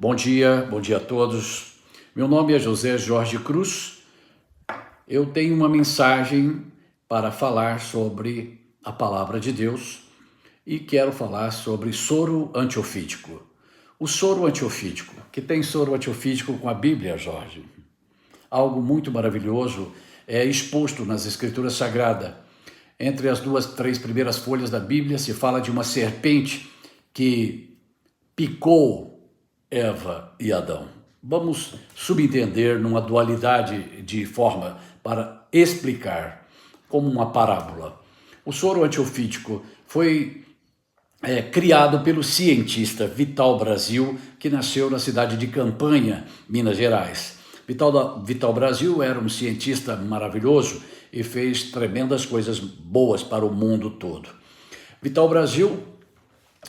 Bom dia a todos. Meu nome é José Jorge Cruz. Eu tenho uma mensagem para falar sobre a palavra de Deus e quero falar sobre soro antiofídico. O soro antiofídico, que tem soro antiofídico com a Bíblia, Jorge. Algo muito maravilhoso é exposto nas Escrituras Sagradas. Entre as três primeiras folhas da Bíblia se fala de uma serpente que picou Eva e Adão. Vamos subentender numa dualidade de forma para explicar como uma parábola. O soro antiofídico foi criado pelo cientista Vital Brasil, que nasceu na cidade de Campanha, Minas Gerais. Vital Brasil era um cientista maravilhoso e fez tremendas coisas boas para o mundo todo. Vital Brasil,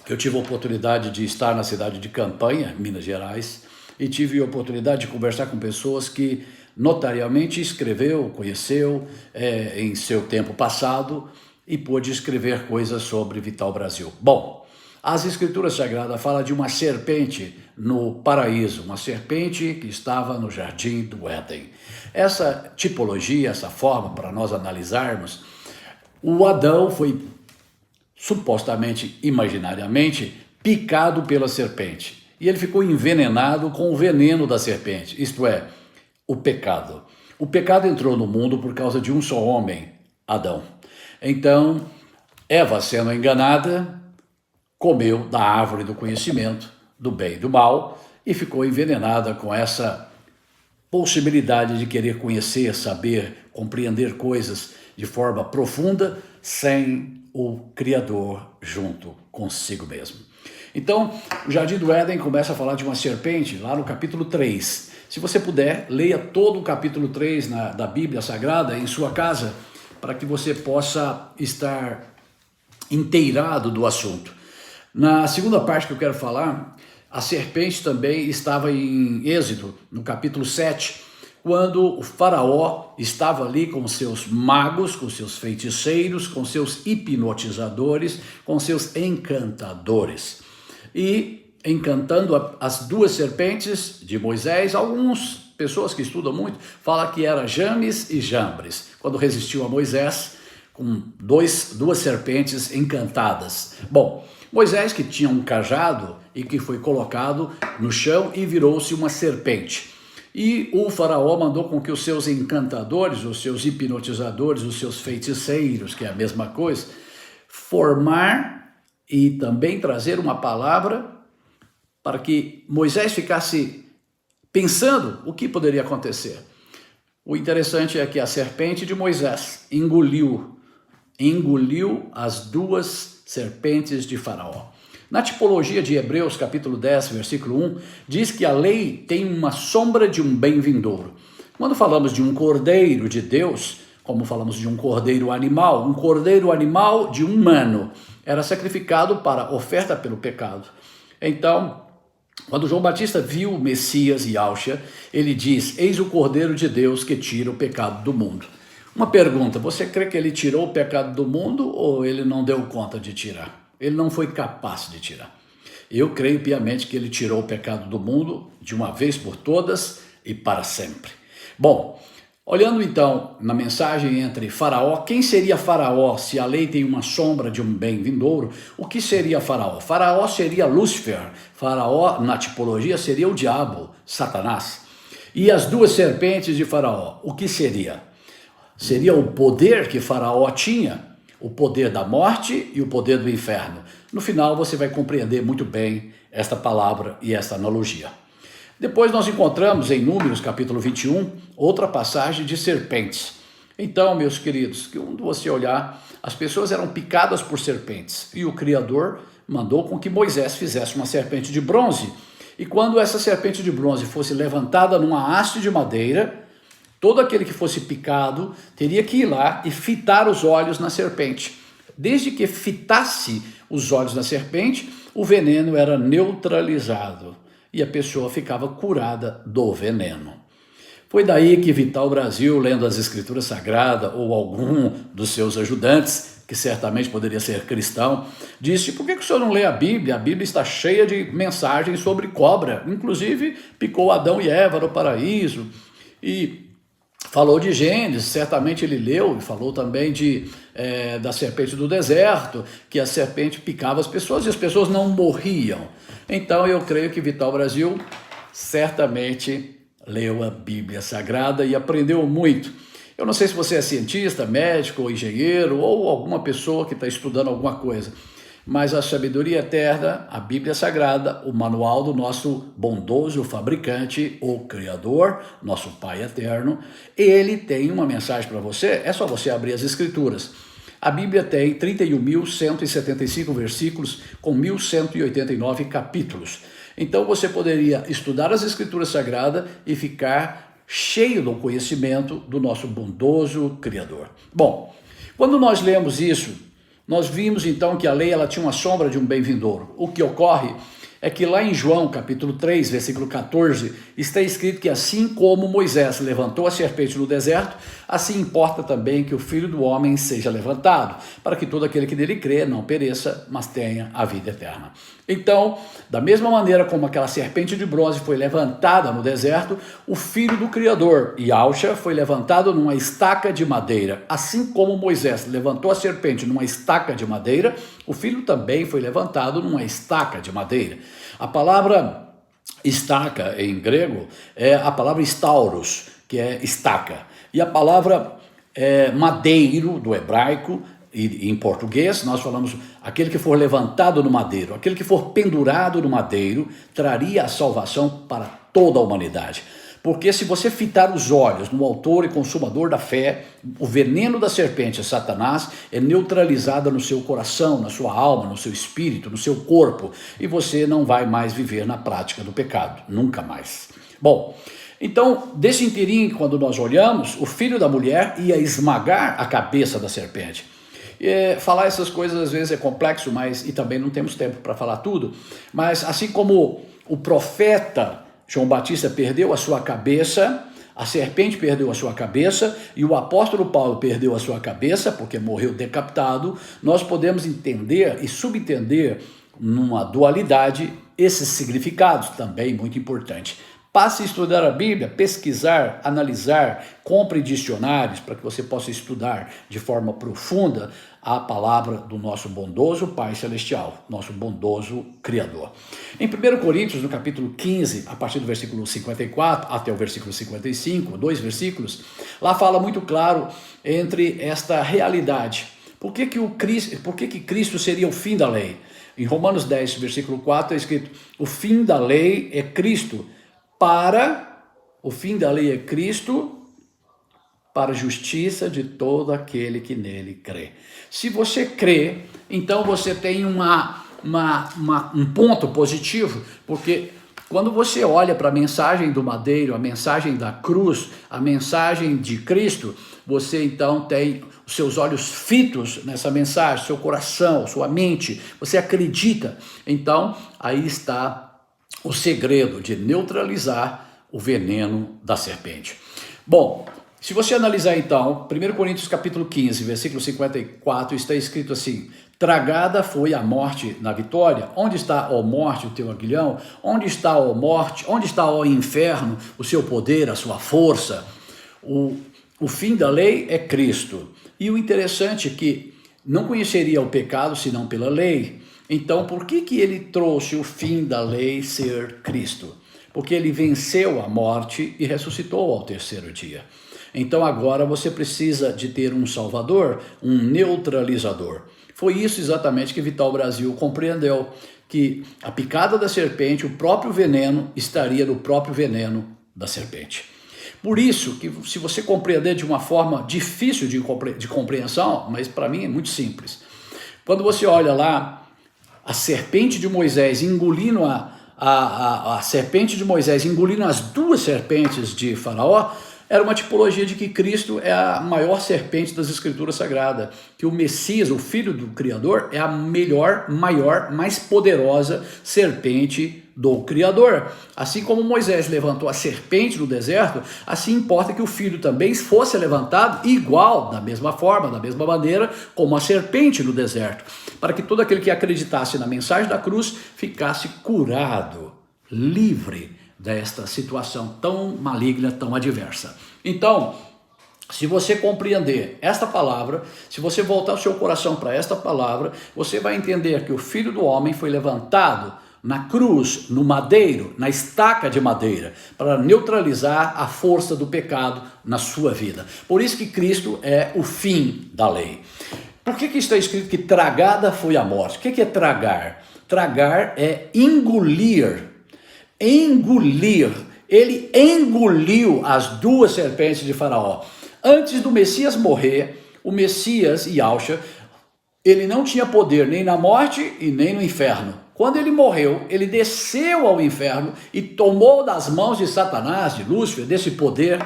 eu tive a oportunidade de estar na cidade de Campanha, Minas Gerais, e tive a oportunidade de conversar com pessoas que notariamente escreveu, conheceu em seu tempo passado e pôde escrever coisas sobre Vital Brasil. Bom, as Escrituras Sagradas falam de uma serpente no paraíso, uma serpente que estava no jardim do Éden. Essa tipologia, essa forma para nós analisarmos, o Adão foi supostamente, imaginariamente, picado pela serpente. E ele ficou envenenado com o veneno da serpente, isto é, o pecado. O pecado entrou no mundo por causa de um só homem, Adão. Então, Eva, sendo enganada, comeu da árvore do conhecimento, do bem e do mal, e ficou envenenada com essa possibilidade de querer conhecer, saber, compreender coisas de forma profunda, sem o Criador junto consigo mesmo. Então, o Jardim do Éden começa a falar de uma serpente, lá no capítulo 3. Se você puder, leia todo o capítulo 3 da Bíblia Sagrada em sua casa, para que você possa estar inteirado do assunto. Na segunda parte que eu quero falar, a serpente também estava em Êxodo, no capítulo 7, quando o faraó estava ali com seus magos, com seus feiticeiros, com seus hipnotizadores, com seus encantadores. E encantando as duas serpentes de Moisés, algumas pessoas que estudam muito falam que era James e Jambres, quando resistiu a Moisés com duas serpentes encantadas. Bom, Moisés, que tinha um cajado e que foi colocado no chão e virou-se uma serpente. E o faraó mandou com que os seus encantadores, os seus hipnotizadores, os seus feiticeiros, que é a mesma coisa, formar e também trazer uma palavra para que Moisés ficasse pensando o que poderia acontecer. O interessante é que a serpente de Moisés engoliu as duas serpentes de Faraó. Na tipologia de Hebreus, capítulo 10, versículo 1, diz que a lei tem uma sombra de um bem vindouro. Quando falamos de um cordeiro de Deus, como falamos de um cordeiro animal de humano, era sacrificado para oferta pelo pecado. Então, quando João Batista viu o Messias e Yahshua, ele diz: eis o cordeiro de Deus que tira o pecado do mundo. Uma pergunta, você crê que ele tirou o pecado do mundo ou ele não deu conta de tirar? Ele não foi capaz de tirar. Eu creio piamente que ele tirou o pecado do mundo de uma vez por todas e para sempre. Bom, olhando então na mensagem entre Faraó, quem seria Faraó se a lei tem uma sombra de um bem vindouro? O que seria Faraó? Faraó seria Lúcifer. Faraó, na tipologia, seria o diabo, Satanás. E as duas serpentes de Faraó, o que seria? Seria o poder que Faraó tinha, o poder da morte e o poder do inferno. No final você vai compreender muito bem esta palavra e esta analogia. Depois nós encontramos em Números capítulo 21, outra passagem de serpentes. Então, meus queridos, quando você olhar, as pessoas eram picadas por serpentes e o Criador mandou com que Moisés fizesse uma serpente de bronze. E quando essa serpente de bronze fosse levantada numa haste de madeira, todo aquele que fosse picado teria que ir lá e fitar os olhos na serpente. Desde que fitasse os olhos na serpente, o veneno era neutralizado e a pessoa ficava curada do veneno. Foi daí que Vital Brasil, lendo as Escrituras Sagradas ou algum dos seus ajudantes, que certamente poderia ser cristão, disse: por que o senhor não lê a Bíblia? A Bíblia está cheia de mensagens sobre cobra, inclusive picou Adão e Eva no paraíso, e falou de Gênesis, certamente ele leu, e falou também da serpente do deserto, que a serpente picava as pessoas e as pessoas não morriam. Então eu creio que Vital Brasil certamente leu a Bíblia Sagrada e aprendeu muito. Eu não sei se você é cientista, médico, ou engenheiro, ou alguma pessoa que está estudando alguma coisa, mas a sabedoria eterna, a Bíblia Sagrada, o manual do nosso bondoso fabricante, o Criador, nosso Pai eterno, ele tem uma mensagem para você, é só você abrir as Escrituras. A Bíblia tem 31.175 versículos com 1.189 capítulos. Então você poderia estudar as Escrituras Sagradas e ficar cheio do conhecimento do nosso bondoso Criador. Bom, quando nós lemos isso, nós vimos então que a lei ela tinha uma sombra de um bem vindouro. O que ocorre é que lá em João, capítulo 3, versículo 14, está escrito que assim como Moisés levantou a serpente no deserto, assim importa também que o Filho do Homem seja levantado, para que todo aquele que nele crê não pereça, mas tenha a vida eterna. Então, da mesma maneira como aquela serpente de bronze foi levantada no deserto, o Filho do Criador, Yahshua, foi levantado numa estaca de madeira. Assim como Moisés levantou a serpente numa estaca de madeira, o Filho também foi levantado numa estaca de madeira. A palavra estaca em grego é a palavra stauros, que é estaca. E a palavra madeiro do hebraico, e em português nós falamos aquele que for levantado no madeiro, aquele que for pendurado no madeiro, traria a salvação para toda a humanidade. Porque se você fitar os olhos no autor e consumador da fé, o veneno da serpente, Satanás, é neutralizado no seu coração, na sua alma, no seu espírito, no seu corpo, e você não vai mais viver na prática do pecado, nunca mais. Bom, então, desse inteirinho, quando nós olhamos, o filho da mulher ia esmagar a cabeça da serpente. Falar essas coisas às vezes é complexo, e também não temos tempo para falar tudo, mas assim como o profeta João Batista perdeu a sua cabeça, a serpente perdeu a sua cabeça e o apóstolo Paulo perdeu a sua cabeça porque morreu decapitado, nós podemos entender e subentender numa dualidade esses significados, também muito importante. Passe a estudar a Bíblia, pesquisar, analisar, compre dicionários para que você possa estudar de forma profunda a palavra do nosso bondoso Pai Celestial, nosso bondoso Criador. Em 1 Coríntios, no capítulo 15, a partir do versículo 54 até o versículo 55, 2 versículos, lá fala muito claro entre esta realidade. Por que Cristo seria o fim da lei? Em Romanos 10, versículo 4, é escrito: o fim da lei é Cristo, para a justiça de todo aquele que nele crê. Se você crê, então você tem um ponto positivo, porque quando você olha para a mensagem do madeiro, a mensagem da cruz, a mensagem de Cristo, você então tem os seus olhos fitos nessa mensagem, seu coração, sua mente, você acredita. Então, aí está o segredo de neutralizar o veneno da serpente. Bom, se você analisar então, 1 Coríntios capítulo 15, versículo 54, está escrito assim: tragada foi a morte na vitória. Onde está, ó morte, o teu aguilhão? Onde está, ó morte? Onde está, ó inferno, o seu poder, a sua força? O fim da lei é Cristo. E o interessante é que não conheceria o pecado senão pela lei. Então, por que ele trouxe o fim da lei ser Cristo? Porque ele venceu a morte e ressuscitou ao terceiro dia. Então, agora você precisa de ter um salvador, um neutralizador. Foi isso exatamente que Vital Brasil compreendeu, que a picada da serpente, o próprio veneno, estaria no próprio veneno da serpente. Por isso que, se você compreender de uma forma difícil de compreensão, mas para mim é muito simples. Quando você olha lá, a serpente de Moisés engolindo a serpente de Moisés engolindo as duas serpentes de Faraó, era uma tipologia de que Cristo é a maior serpente das Escrituras Sagradas, que o Messias, o Filho do Criador, é a melhor, maior, mais poderosa serpente do Criador. Assim como Moisés levantou a serpente no deserto, assim importa que o Filho também fosse levantado igual, da mesma forma, da mesma maneira, como a serpente no deserto, para que todo aquele que acreditasse na mensagem da cruz ficasse curado, livre desta situação tão maligna, tão adversa. Então, se você compreender esta palavra, se você voltar o seu coração para esta palavra, você vai entender que o Filho do Homem foi levantado na cruz, no madeiro, na estaca de madeira, para neutralizar a força do pecado na sua vida. Por isso que Cristo é o fim da lei. Por que está escrito que tragada foi a morte? O que é tragar? Tragar é engolir. Engolir. Ele engoliu as duas serpentes de Faraó. Antes do Messias morrer, o Messias, Yahshua, ele não tinha poder nem na morte e nem no inferno. Quando ele morreu, ele desceu ao inferno e tomou das mãos de Satanás, de Lúcifer, desse poder,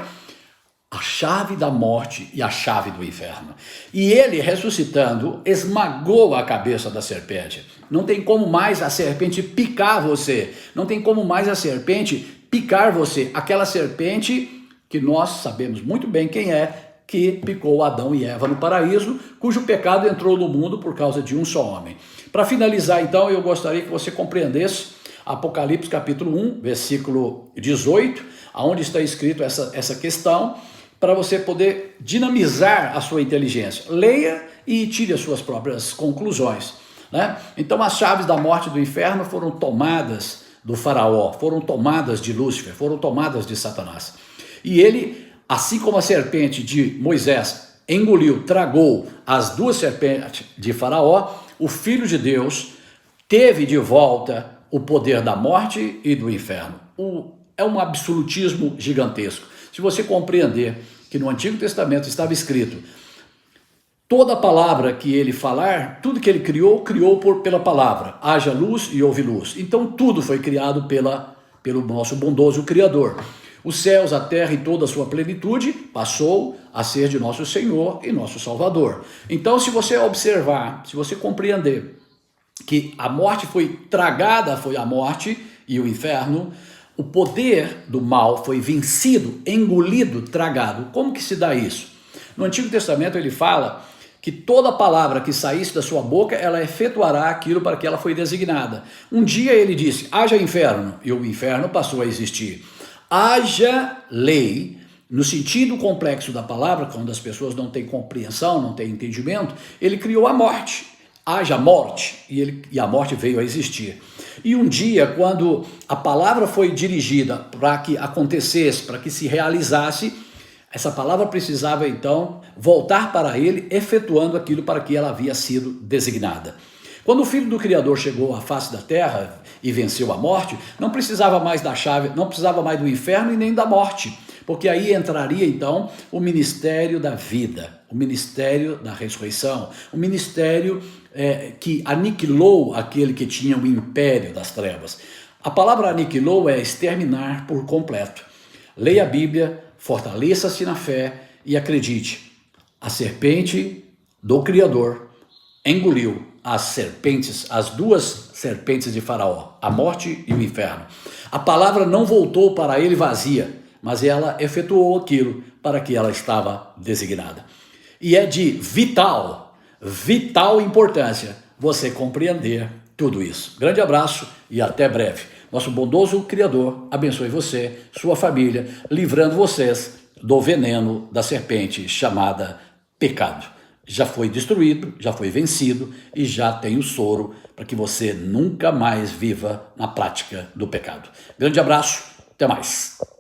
a chave da morte e a chave do inferno. E ele, ressuscitando, esmagou a cabeça da serpente. Não tem como mais a serpente picar você. Não tem como mais a serpente picar você. Aquela serpente que nós sabemos muito bem quem é, que picou Adão e Eva no paraíso, cujo pecado entrou no mundo por causa de um só homem. Para finalizar, então, eu gostaria que você compreendesse Apocalipse capítulo 1, versículo 18, onde está escrito essa questão, para você poder dinamizar a sua inteligência. Leia e tire as suas próprias conclusões, né? Então, as chaves da morte e do inferno foram tomadas do Faraó, foram tomadas de Lúcifer, foram tomadas de Satanás. E ele, assim como a serpente de Moisés engoliu, tragou as duas serpentes de Faraó, o Filho de Deus teve de volta o poder da morte e do inferno. É um absolutismo gigantesco. Se você compreender que no Antigo Testamento estava escrito, toda palavra que ele falar, tudo que ele criou pela palavra. Haja luz e houve luz. Então tudo foi criado pelo nosso bondoso Criador. Os céus, a terra e toda a sua plenitude passou a ser de nosso Senhor e nosso Salvador. Então, se você observar, se você compreender que a morte foi tragada, foi a morte e o inferno, o poder do mal foi vencido, engolido, tragado. Como que se dá isso? No Antigo Testamento ele fala que toda palavra que saísse da sua boca, ela efetuará aquilo para que ela foi designada. Um dia ele disse, haja inferno, e o inferno passou a existir. Haja lei, no sentido complexo da palavra, quando as pessoas não têm compreensão, não têm entendimento, ele criou a morte. Haja morte, e a morte veio a existir. E um dia, quando a palavra foi dirigida para que acontecesse, para que se realizasse, essa palavra precisava então voltar para ele, efetuando aquilo para que ela havia sido designada. Quando o Filho do Criador chegou à face da terra e venceu a morte, não precisava mais da chave, não precisava mais do inferno e nem da morte, porque aí entraria então o ministério da vida, o ministério da ressurreição, o ministério que aniquilou aquele que tinha o império das trevas. A palavra aniquilou é exterminar por completo. Leia a Bíblia, fortaleça-se na fé e acredite, a serpente do Criador engoliu as serpentes, as duas serpentes de Faraó, a morte e o inferno. A palavra não voltou para ele vazia, mas ela efetuou aquilo para que ela estava designada. E é de vital importância você compreender tudo isso. Grande abraço e até breve. Nosso bondoso Criador abençoe você, sua família, livrando vocês do veneno da serpente chamada pecado. Já foi destruído, já foi vencido e já tem o soro para que você nunca mais viva na prática do pecado. Grande abraço, até mais.